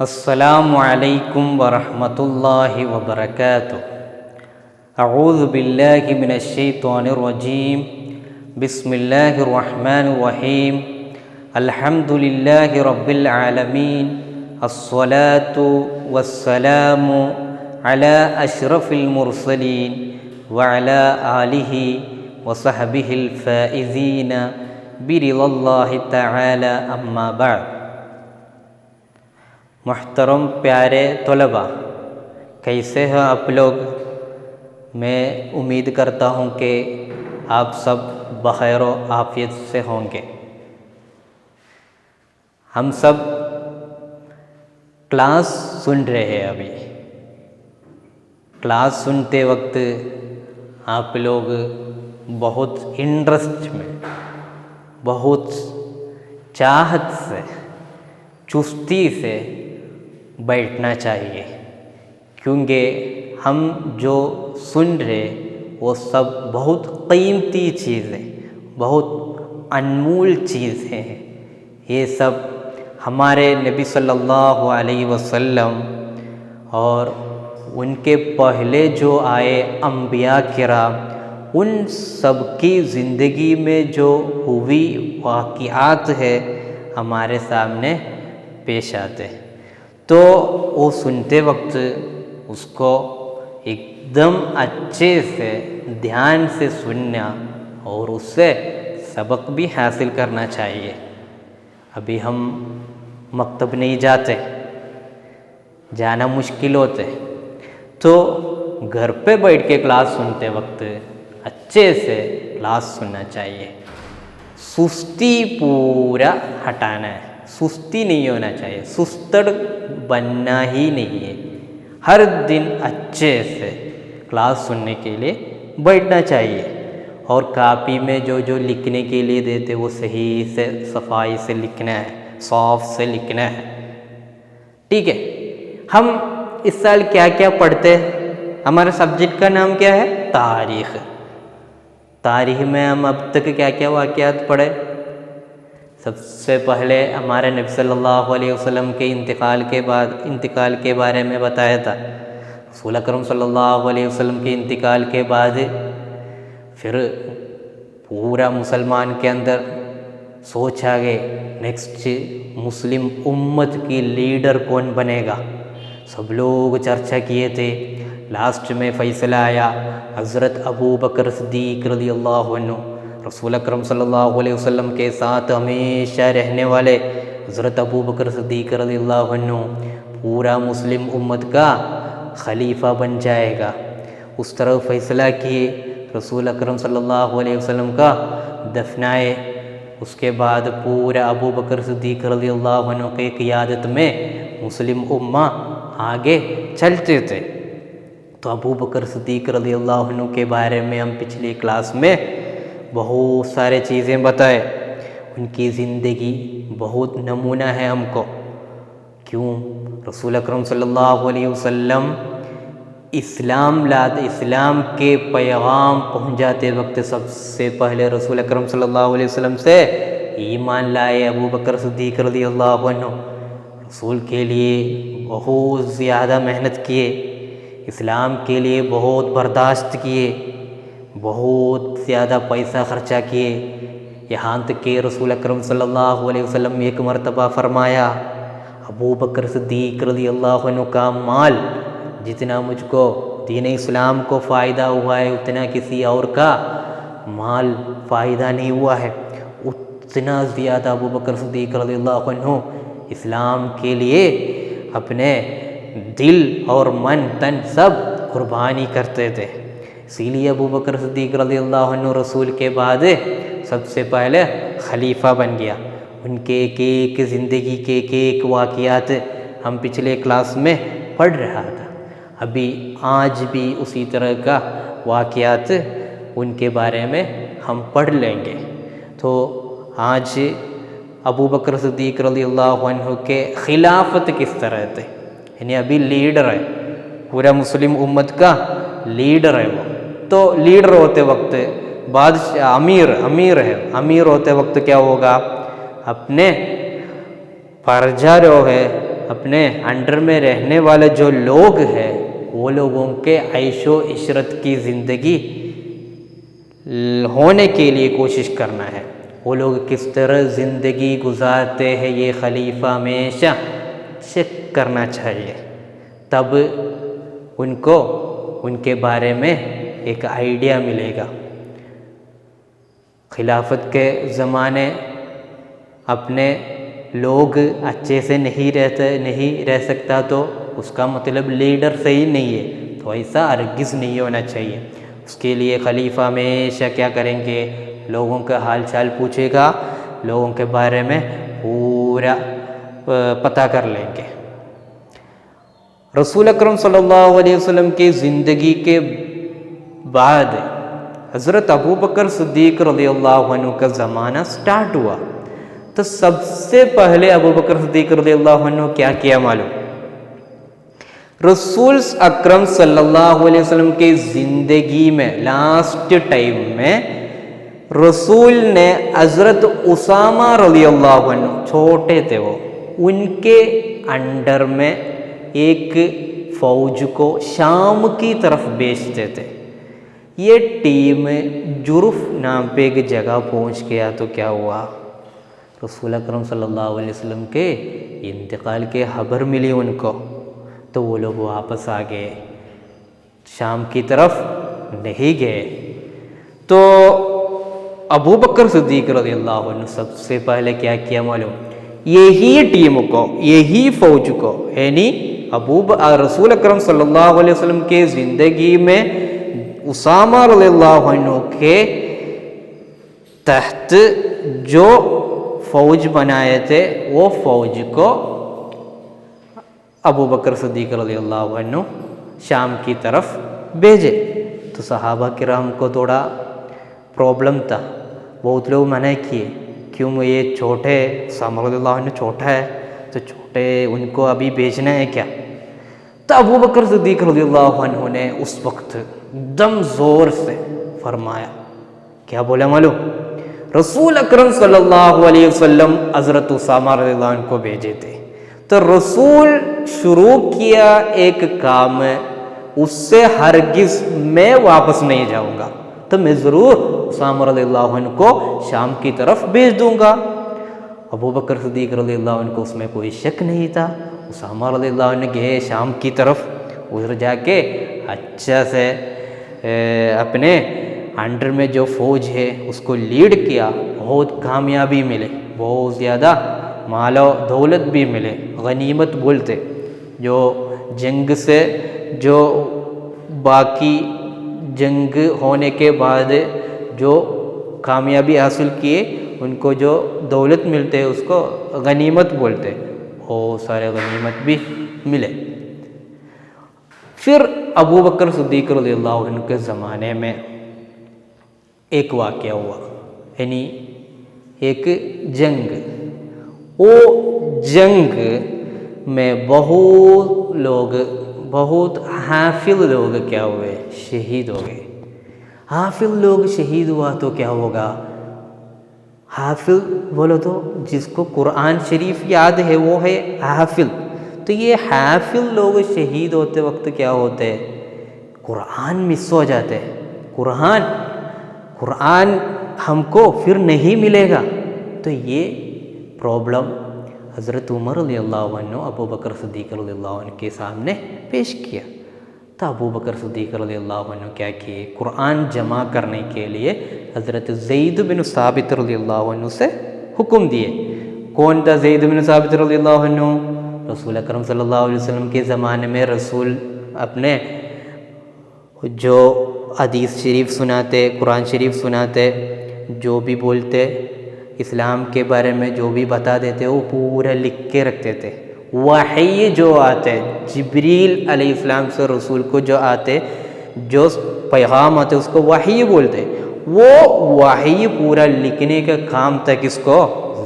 अस्सलामु अलैकुम वरहमतुल्लाहि वबरकातुह। अऊज़ु बिल्लाहि मिनश शैतानिर रजीम। बिस्मिल्लाहिर रहमानिर रहीम। अल्हम्दुलिल्लाहि रब्बिल आलमीन। अस्सलातु वस्सलामु अला अशरफिल मुरसलीन व अला आलिहि व सहबिहिल फाइज़ीन बिरिज़ल्लाहि तआला अम्मा बअद। मुहतरम प्यारे तलबा, कैसे हैं आप लोग? मैं उम्मीद करता हूँ कि आप सब बखैर व आफियत से होंगे। हम सब क्लास सुन रहे हैं। अभी क्लास सुनते वक्त आप लोग बहुत इंटरेस्ट में, बहुत चाहत से, चुस्ती से बैठना चाहिए, क्योंकि हम जो सुन रहे वो सब बहुत कीमती चीज़ें, बहुत अनमोल चीज़ें हैं। ये सब हमारे नबी सल्लल्लाहु अलैहि वसल्लम और उनके पहले जो आए अम्बिया किराम, उन सब की ज़िंदगी में जो हुई वाक़ियात है हमारे सामने पेश आते हैं। तो वो सुनते वक्त उसको एकदम अच्छे से ध्यान से सुनना और उससे सबक भी हासिल करना चाहिए। अभी हम मकतब नहीं जाते, जाना मुश्किल होते, तो घर पे बैठ के क्लास सुनते वक्त अच्छे से क्लास सुनना चाहिए। सुस्ती पूरा हटाना है, सुस्ती नहीं होना चाहिए, सुस्तड़ बनना ही नहीं है। हर दिन अच्छे से क्लास सुनने के लिए बैठना चाहिए और कापी में जो जो लिखने के लिए देते वो सही से सफाई से लिखना है, साफ से लिखना है। ठीक है। हम इस साल क्या क्या पढ़ते हैं? हमारे सब्जेक्ट का नाम क्या है? तारीख़। तारीख़ में हम अब तक क्या क्या वाक़यात पढ़े? सबसे पहले हमारे नबी सल्लल्लाहु अलैहि वसल्लम के इंतिकाल के बारे में बताया था। रसूल अकरम सल्लल्लाहु अलैहि वसल्लम के इंतिकाल के बाद फिर पूरा मुसलमान के अंदर सोच आ गए, नेक्स्ट मुस्लिम उम्मत की लीडर कौन बनेगा। सब लोग चर्चा किए थे। लास्ट में फ़ैसला आया हज़रत अबू बकर सिद्दीक़ रज़ियल्लाहु अन्हु, रसूल अकरम सल्लल्लाहु अलैहि वसल्लम के साथ हमेशा रहने वाले हज़रत अबू बकर सिद्दीक़ रज़ियल्लाहु अन्हु पूरा मुस्लिम उम्मत का खलीफा बन जाएगा। उस तरह फ़ैसला किए, रसूल अकरम सल्लल्लाहु अलैहि वसल्लम का दफनाए। उसके बाद पूरा अबू बकर सिद्दीक़ रज़ियल्लाहु अन्हु की क़ियादत में मुस्लिम उम्मा आगे चलते थे। तो अबू बकर सिद्दीक़ रज़ियल्लाहु अन्हु के बारे में हम पिछली क्लास में बहुत सारे चीज़ें बताए। उनकी ज़िंदगी बहुत नमूना है हमको। क्यों? रसूल अकरम सल्लल्लाहु अलैहि वसल्लम इस्लाम के पैगाम पहुंचाते वक्त सबसे पहले रसूल अकरम सल्लल्लाहु अलैहि वसल्लम से ईमान लाए अबू बकर सिद्दीक़ रज़ियल्लाहु अन्हु। रसूल के लिए बहुत ज़्यादा मेहनत किए, इस्लाम के लिए बहुत बर्दाश्त किए, बहुत ज़्यादा पैसा खर्चा किए। यहाँ तक कि रसूल अकरम सल्लल्लाहु अलैहि वसल्लम एक मरतबा फरमाया, अबू बकर सिद्दीक़ रज़ियल्लाहु अन्हु का माल जितना मुझको दीन इस्लाम को फ़ायदा हुआ है उतना किसी और का माल फ़ायदा नहीं हुआ है। उतना ज़्यादा अबू बकर सिद्दीक़ रज़ियल्लाहु अन्हु इस्लाम के लिए अपने दिल और मन तन सब कुर्बानी करते थे। इसीलिए अबू बकर सिद्दीक़ रज़ियल्लाहु अन्हु रसूल के बाद सबसे पहले खलीफा बन गया। उनके एक एक ज़िंदगी के एक एक वाक़यात हम पिछले क्लास में पढ़ रहा था। अभी आज भी उसी तरह का वाक़यात उनके बारे में हम पढ़ लेंगे। तो आज अबू बकर सिद्दीक़ रज़ियल्लाहु अन्हु के खिलाफत किस तरह थे, यानी अभी लीडर है, पूरा मुस्लिम उम्मत का लीडर है वो। तो लीडर होते वक्त बादशाह अमीर है, अमीर होते वक्त क्या होगा, अपने प्रजा जो है, अपने अंडर में रहने वाले जो लोग हैं वो लोगों के ऐशो इशरत की ज़िंदगी होने के लिए कोशिश करना है। वो लोग किस तरह ज़िंदगी गुजारते हैं ये खलीफा हमेशा चेक करना चाहिए, तब उनको उनके बारे में एक आइडिया मिलेगा। खिलाफत के ज़माने अपने लोग अच्छे से नहीं रह सकता तो उसका मतलब लीडर सही नहीं है, तो ऐसा हरगिज़ नहीं होना चाहिए। उसके लिए खलीफा हमेशा क्या करेंगे, लोगों का हाल चाल पूछेगा, लोगों के बारे में पूरा पता कर लेंगे। रसूल अकरम सल्लल्लाहु अलैहि वसल्लम की ज़िंदगी के बाद हज़रत अबू बकर सिद्दीक़ रज़ियल्लाहु अन्हु का ज़माना स्टार्ट हुआ। तो सबसे पहले अबू बकर सिद्दीक़ रज़ियल्लाहु अन्हु क्या किया मालूम, रसूल अकरम सल्लल्लाहु अलैहि वसल्लम की ज़िंदगी में लास्ट टाइम में रसूल ने हज़रत उसामा रज़ियल्लाहु अन्हु, छोटे थे वो, उनके अंडर में एक फ़ौज को शाम की तरफ भेजते थे। ये टीम जुर्फ नाम पे एक जगह पहुंच गया तो क्या हुआ, रसूल अकरम सल्लल्लाहु अलैहि वसल्लम के इंतकाल के खबर मिली उनको, तो वो लोग वापस आ गए, शाम की तरफ नहीं गए। तो अबू बकर सिद्दीक़ रज़ियल्लाहु अन्हु सबसे पहले क्या किया मालूम, यही टीम को, यही फ़ौज को, यानी रसूल अकरम सल्लल्लाहु अलैहि वसल्लम के ज़िंदगी में उसामा रज़ियल्लाहु अन्हु के तहत जो फ़ौज बनाए थे वो फ़ौज को अबू बकर सिद्दीक़ रज़ियल्लाहु अन्हु शाम की तरफ भेजे। तो सहाबा किराम को थोड़ा प्रॉब्लम था, बहुत लोग मना किए, क्यों ये छोटे, उसामा रज़ियल्लाहु अन्हु छोटा है, तो छोटे उनको अभी भेजना है क्या। तो अबू बकर सिद्दीक़ रज़ियल्लाहु अन्हु ने उस वक्त एकदम ज़ोर से फरमाया, क्या बोला मालूम, रसूल अकरम सल्लल्लाहु अलैहि वसल्लम हज़रत उसामा रज़ियल्लाहु अन्हु को भेजे थे, तो रसूल शुरू किया एक काम, उससे हरगिज़ मैं वापस नहीं जाऊंगा, तो मैं ज़रूर उसामा रज़ियल्लाहु अन्हु को शाम की तरफ भेज दूंगा। अबू बकर सिद्दीक़ रज़ियल्लाहु अन्हु को उसमें कोई शक नहीं था। उसामा रज़ियल्लाहु अन्हु गए शाम की तरफ, उधर जाके अच्छा से अपने अंडर में जो फ़ौज है उसको लीड किया, बहुत कामयाबी मिले, बहुत ज़्यादा मालो दौलत भी मिले, गनीमत बोलते, जो जंग से जो बाकी जंग होने के बाद जो कामयाबी हासिल किए उनको जो दौलत मिलते हैं उसको गनीमत बोलते, बहुत सारे गनीमत भी मिले। फिर अबू बकर सिद्दीक़ रज़ियल्लाहु अन्हु के ज़माने में एक वाक़या हुआ, यानी एक जंग। वो जंग में बहुत हाफिज़ लोग क्या हुए, शहीद हो गए। हाफिज़ लोग शहीद हुआ तो क्या होगा, हाफिल बोलो तो जिसको कुरान शरीफ याद है वो है हाफिल। तो ये हाफिल लोग शहीद होते वक्त क्या होते हैं, कुरान मिस हो जाते हैं, कुरान हमको फिर नहीं मिलेगा। तो ये प्रॉब्लम हज़रत उमर रज़ियल्लाहु अन्हु अबू बकर सिद्दीक़ रज़ियल्लाहु अन्हु के सामने पेश किया। तो अबू बकर सिद्दीक़ रज़ियल्लाहु अन्हु क्या किए, कुरान जमा करने के लिए हज़रत ज़ैद बिन साबित रज़ियल्लाहु अन्हु से हुक्म दिए। कौन था ज़ैद बिन साबित रज़ियल्लाहु अन्हु? रसूल अकरम सल्लल्लाहु अलैहि वसल्लम के ज़माने में रसूल अपने जो हदीस शरीफ सुनाते, कुरान शरीफ सुनाते, जो भी बोलते, इस्लाम के बारे में जो भी बता देते वो पूरा लिख के रखते थे। वही जो आते जिब्रील अलैहिस्सलाम से रसूल को जो आते, जो पैगाम आते उसको वही बोलते। वो वही पूरा लिखने का काम था किसको?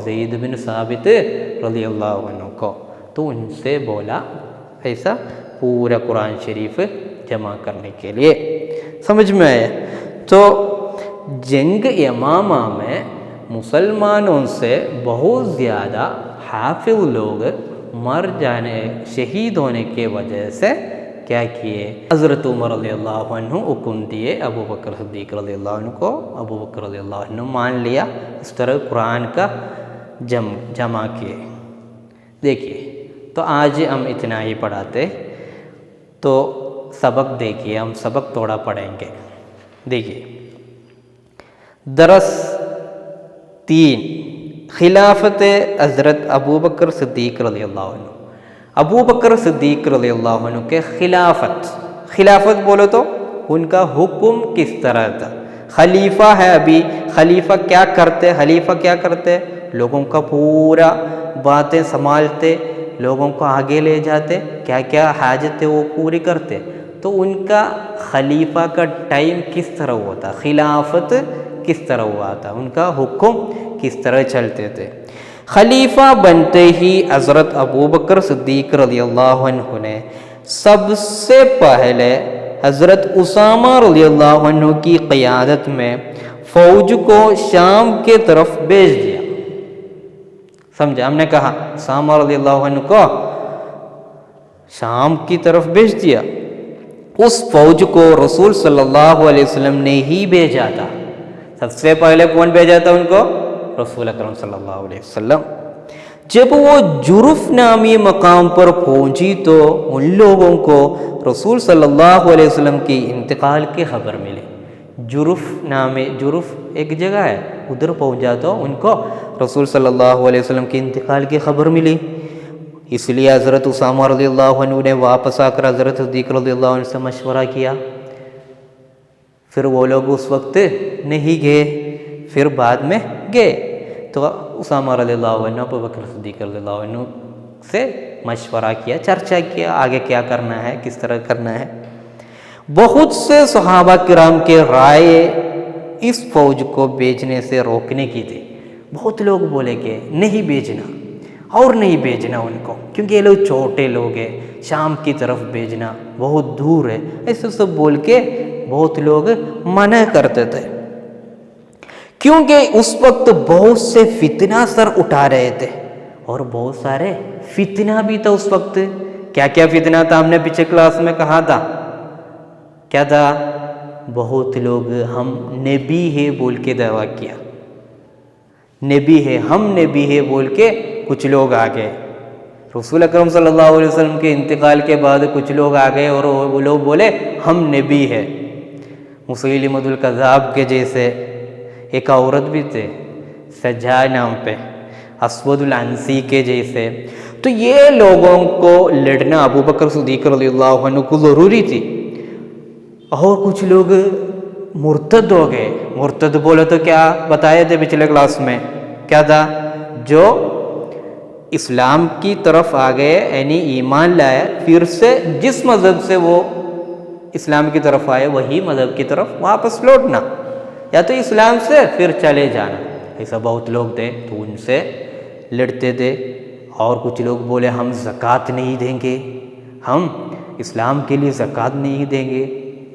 ज़ैद बिन साबित रज़ियल्लाहु अन्हु को। तो उनसे बोला ऐसा पूरा कुरान शरीफ जमा करने के लिए। समझ में आया? तो जंग यमामा में मुसलमानों से बहुत ज़्यादा हाफिज लोग मर जाने, शहीद होने के वजह से क्या किए, हज़रत उमर रज़ियल्लाहु अन्हु हुक्म दिए अबू बकर सिद्दीक़ रज़ियल्लाहु अन्हु को। अबू बकर रज़ियल्लाहु अन्हु मान लिया, इस तरह कुरान का जमा किए। देखिए, तो आज हम इतना ही पढ़ाते, तो सबक देखिए, हम सबक थोड़ा पढ़ेंगे। देखिए, दरस 3 खिलाफत हज़रत अबू बकर सिद्दीक़ रज़ियल्लाहु अन्हु। अबू बकर सिद्दीक़ रज़ियल्लाहु अन्हु के खिलाफत बोलो तो उनका हुक्म किस तरह था। खलीफा है, अभी खलीफा क्या करते, लोगों का पूरा बातें संभालते, लोगों को आगे ले जाते, क्या क्या हाजत है वो पूरी करते। तो उनका खलीफा का टाइम किस तरह हुआ था, खिलाफत किस तरह हुआ था, उनका हुक्म किस तरह चलते थे। खलीफा बनते ही हज़रत अबू बकर सिद्दीक़ रज़ियल्लाहु अन्हु ने सबसे पहले हज़रत उसामा रज़ियल्लाहु अन्हु की क़यादत में फ़ौज को शाम के तरफ भेज दिया। समझे? हमने कहा उसामा रज़ियल्लाहु अन्हु को शाम की तरफ भेज दिया। उस फ़ौज को रसूल सल्लल्लाहु अलैहि वसल्लम ने ही भेजा था। सबसे पहले कौन भेजा था उनको? रसूल अकरम सल्लल्लाहु अलैहि वसल्लम। जब वो जुर्फ नामी मकाम पर पहुंची तो उन लोगों को रसूल सल्लल्लाहु अलैहि वसल्लम की इंतकाल की खबर मिली। जुर्फ एक जगह है, उधर पहुंचा तो उनको रसूल सल्लल्लाहु अलैहि वसल्लम की इंतकाल की खबर मिली। इसलिए हज़रत उसामा रज़ियल्लाहु अन्हु ने वापस आकर हज़रत सिद्दीक़ रज़ियल्लाहु अन्हु से मशवरा किया। फिर वो लोग उस वक्त नहीं गए, फिर बाद में गए। तो उसामा रज़ियल्लाहु अन्हु अबू बकर सिद्दीक़ रज़ियल्लाहु अन्हु से मशवरा किया, चर्चा किया, आगे क्या करना है, किस तरह करना है। बहुत से सहाबा किराम के राय इस फौज को भेजने से रोकने की थी। बहुत लोग बोले कि नहीं भेजना और नहीं भेजना उनको, क्योंकि ये लोग छोटे लोग हैं, शाम की तरफ भेजना बहुत दूर है, ऐसे सब बोल के बहुत लोग मना करते थे। क्योंकि उस वक्त बहुत से फितना सर उठा रहे थे और बहुत सारे फितना भी था उस वक्त। क्या क्या फितना था हमने पीछे क्लास में कहा था, क्या था? बहुत लोग हम नबी है बोल के दावा किया, नबी है, हम नबी है बोल के कुछ लोग आ गए। रसूल अकरम सल्लल्लाहु अलैहि वसल्लम के इंतकाल के बाद कुछ लोग आ गए और वो लोग बोले हम नबी है। मुसैलिमतुल कज़्ज़ाब के जैसे एक औरत भी थे सज्जा नाम पे, अस्वदुल अंसी के जैसे। तो ये लोगों को लड़ना अबू बकर सिद्दीक़ रज़ियल्लाहु अन्हु को ज़रूरी थी। और कुछ लोग मुर्तद हो गए। मुर्तद बोले तो क्या बताए थे पिछले क्लास में, क्या था? जो इस्लाम की तरफ आ गए, यानी ईमान लाया, फिर से जिस मज़हब से वो इस्लाम की तरफ आए वही मज़हब की तरफ वापस लौटना, या तो इस्लाम से फिर चले जाना। ऐसा बहुत लोग थे, तो उनसे लड़ते थे। और कुछ लोग बोले हम ज़कात नहीं देंगे, हम इस्लाम के लिए ज़कात नहीं देंगे।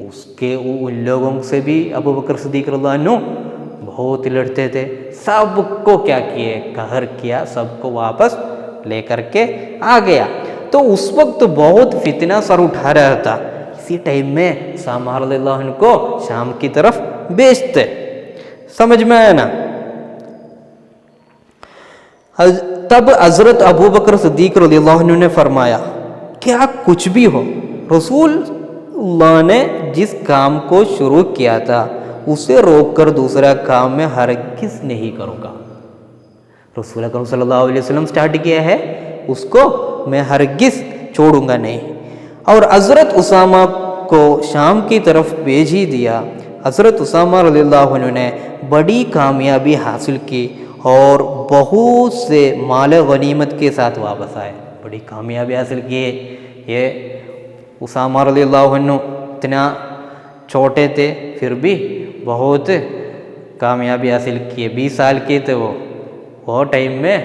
उन लोगों से भी अबू बकर सिद्दीक़ रज़ियल्लाहु अन्हु बहुत लड़ते थे, सबको क्या किए, कहर किया, सबको वापस लेकर के आ गया। तो उस वक्त बहुत फितना सर उठा रहा था। इसी टाइम में उसामा रज़ियल्लाहु अन्हु को शाम की तरफ भेजते। समझ में आया ना। तब हजरत अबू बकर सिद्दीक रज़ियल्लाहु अन्हु ने फरमाया, क्या कुछ भी हो, रसूलुल्लाह ने जिस काम को शुरू किया था उसे रोककर दूसरा काम में हरगिज़ नहीं करूँगा। रसूल अकरम सल्लल्लाहु अलैहि वसल्लम स्टार्ट किया है, उसको मैं हरगिज़ छोड़ूंगा नहीं। और हज़रत उसामा को शाम की तरफ भेज ही दिया। हज़रत उसामा रज़ियल्लाहु अन्हु ने बड़ी कामयाबी हासिल की और बहुत से माल गनीमत के साथ वापस आए। बड़ी कामयाबी हासिल किए। ये उसामा रज़ियल्लाहु अन्हु इतना छोटे थे फिर भी बहुत कामयाबी हासिल किए। 20 साल के थे वो टाइम में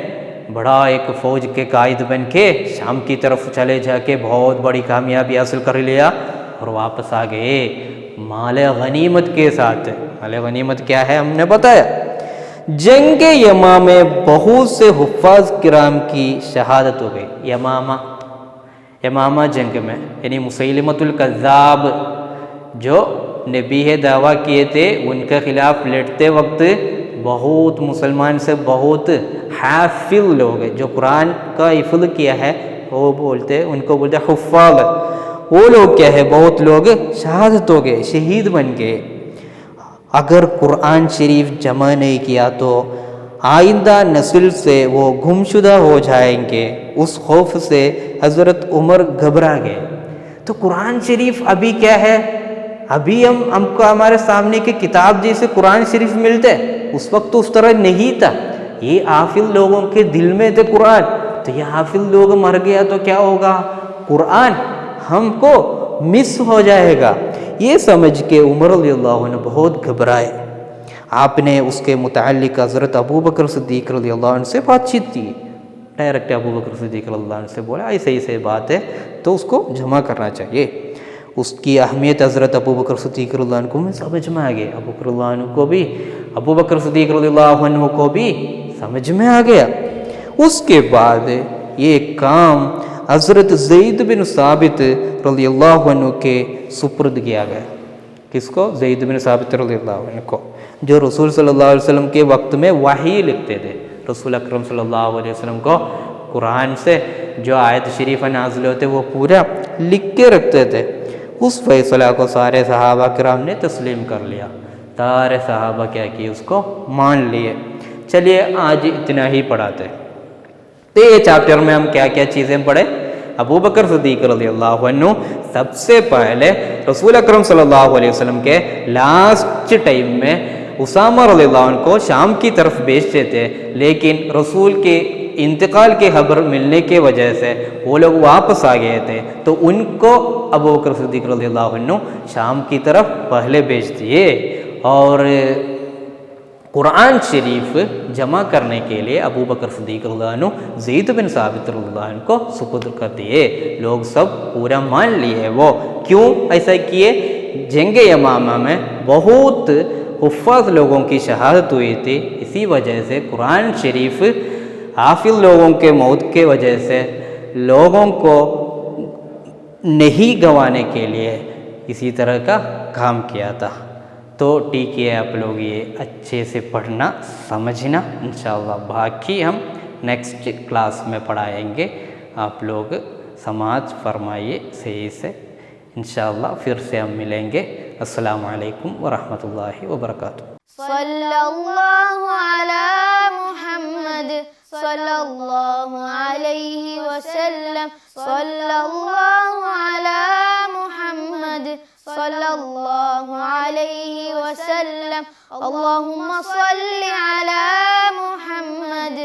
बड़ा एक फ़ौज के कायद बन के शाम की तरफ चले जाके बहुत बड़ी कामयाबी हासिल कर लिया और वापस आ गए माल गनीमत के साथ। माल गनीमत क्या है हमने बताया। जंग यमा में बहुत से हुफ़ाज़ किराम की शहादत हो गई। यमामा जंग में, यानी मुसैलिमतुल कज़्ज़ाब जो नबी है दावा किए थे, उनके खिलाफ लड़ते वक्त बहुत मुसलमान से बहुत हाफिज़ लोग हैं जो कुरान का हिफ़्ज़ किया है, वो बोलते उनको बोलते हुफ़्फ़ाज़। वो लोग क्या है, बहुत लोग शहादत हो गए, शहीद बन गए। अगर कुरान शरीफ जमा नहीं किया तो आइंदा नस्ल से वो गुमशुदा हो जाएंगे। उस खौफ से हज़रत उमर घबरा गए। तो कुरान शरीफ अभी क्या है, अभी हमको हमारे सामने की किताब जैसे कुरान शरीफ मिलते, उस वक्त तो उस तरह नहीं था। ये हाफिज़ लोगों के दिल में थे कुरान। तो ये हाफिज़ लोग मर गया तो क्या होगा, कुरान हमको मिस हो जाएगा। ये समझ के उमर रज़ियल्लाहु अन्हु बहुत घबराए। आपने उसके मुताल्लिक़ हज़रत अबू बकर सिद्दीक़ रज़ियल्लाहु अन्हु से बातचीत की। डायरेक्ट अबू बकर सिद्दीक़ रज़ियल्लाहु अन्हु से बोला ऐसे ऐसे बात है तो उसको जमा करना चाहिए। उसकी अहमियत हज़रत अबू बकर सिद्दीक़ रज़ियल्लाहु अन्हु को में समझ में आ गया। अबू बकर सिद्दीक़ रज़ियल्लाहु अन्हु को भी समझ में आ गया। उसके बाद ये काम हज़रत ज़ैद बिन साबित रज़ियल्लाहु अन्हु के सुपुर्द किया गया। किसको? ज़ैद बिन साबित रज़ियल्लाहु अन्हु को, जो रसूल सल्लल्लाहु अलैहि वसल्लम के वक्त में वही लिखते थे। रसूल अकरम सल्लल्लाहु अलैहि वसल्लम को कुरान से जो आयत शरीफ नाज़िल होते वो पूरा लिख के रखते थे। उस फैसला को सारे सहाबा किराम ने तस्लीम कर लिया। सारे सहाबा क्या किए, उसको मान लिए। चलिए आज इतना ही पढ़ाते। तो ये चैप्टर में हम क्या क्या चीज़ें पढ़े। अबू बकर सिद्दीक़ रज़ियल्लाहु अन्हु सबसे पहले रसूल अकरम सल्लल्लाहु अलैहि वसल्लम के लास्ट टाइम में उसामा रज़ियल्लाहु अन्हु को शाम की तरफ भेजते थे, लेकिन रसूल के इंतकाल की खबर मिलने के वजह से वो लोग वापस आ गए थे। तो उनको अबू बकर सिद्दीक़ रज़ियल्लाहु अन्हु शाम की तरफ पहले भेज दिए और कुरान शरीफ जमा करने के लिए अबू बकर सिद्दीक़ रज़ियल्लाहु अन्हु ज़ैद बिन साबित रज़ियल्लाहु अन्हु को सुपुर्द कर दिए। लोग सब पूरा मान लिए। वो क्यों ऐसा किए? जंग यमामा में बहुत हुफ़्फ़ाज़ लोगों की शहादत हुई थी। इसी वजह से कुरान शरीफ हाफिज़ लोगों के मौत के वजह से लोगों को नहीं गंवाने के लिए इसी तरह का काम किया था। तो ठीक है, आप लोग ये अच्छे से पढ़ना समझना। इंशाअल्लाह बाकी हम नेक्स्ट क्लास में पढ़ाएंगे। आप लोग समाज फरमाइए सही से। इंशाअल्लाह फिर से हम मिलेंगे। अस्सलामु अलैकुम व रहमतुल्लाहि व बरकातुहू। सल्लल्लाहु अला मुहम्मद सल्लल्लाहु अलैहि वसल्लम। सल्लल्लाहु अला मुहम्मद सल्लल्लाहु अलैहि वसल्लम। अल्लाहुम्मा सल्लि अला मुहम्मद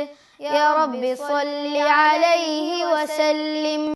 या रब्बी सल्लि अलैहि वसल्लिम।